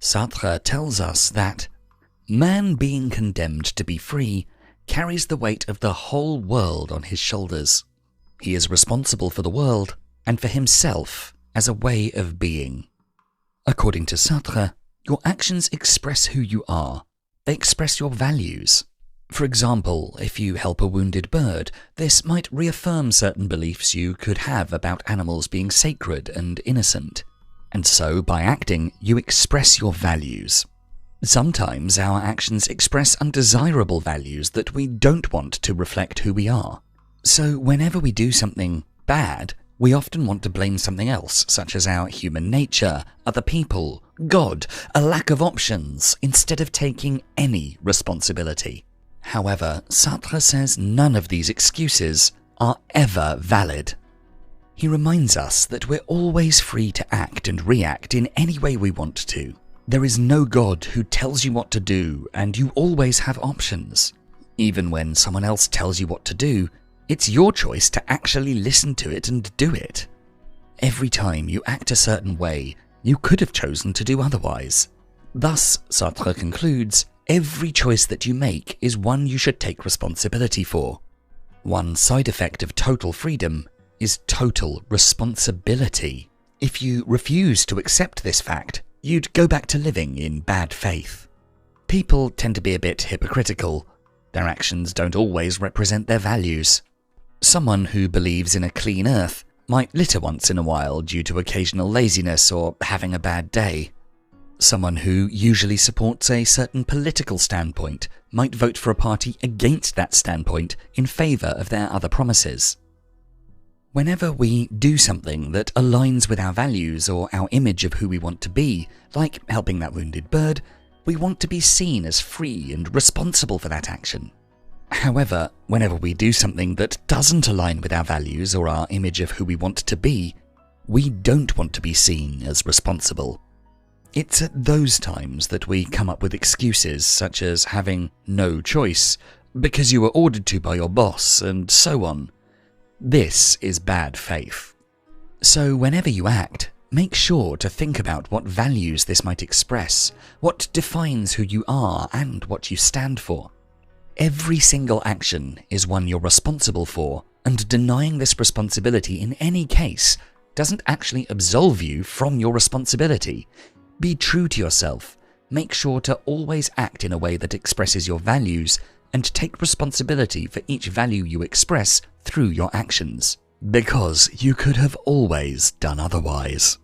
Sartre tells us that man being condemned to be free carries the weight of the whole world on his shoulders. He is responsible for the world and for himself as a way of being. According to Sartre, your actions express who you are. They express your values. For example, if you help a wounded bird, this might reaffirm certain beliefs you could have about animals being sacred and innocent. And so, by acting, you express your values. Sometimes our actions express undesirable values that we don't want to reflect who we are. So whenever we do something bad, we often want to blame something else, such as our human nature, other people, God, a lack of options, instead of taking any responsibility. However, Sartre says none of these excuses are ever valid. He reminds us that we're always free to act and react in any way we want to. There is no God who tells you what to do, and you always have options. Even when someone else tells you what to do, it's your choice to actually listen to it and do it. Every time you act a certain way, you could have chosen to do otherwise. Thus, Sartre concludes, every choice that you make is one you should take responsibility for. One side effect of total freedom is total responsibility. If you refuse to accept this fact, you'd go back to living in bad faith. People tend to be a bit hypocritical. Their actions don't always represent their values. Someone who believes in a clean earth might litter once in a while due to occasional laziness or having a bad day. Someone who usually supports a certain political standpoint might vote for a party against that standpoint in favour of their other promises. Whenever we do something that aligns with our values or our image of who we want to be, like helping that wounded bird, we want to be seen as free and responsible for that action. However, whenever we do something that doesn't align with our values or our image of who we want to be, we don't want to be seen as responsible. It's at those times that we come up with excuses such as having no choice, because you were ordered to by your boss, and so on. This is bad faith. So whenever you act, make sure to think about what values this might express, what defines who you are and what you stand for. Every single action is one you're responsible for, and denying this responsibility in any case doesn't actually absolve you from your responsibility. Be true to yourself. Make sure to always act in a way that expresses your values, and take responsibility for each value you express through your actions, because you could have always done otherwise.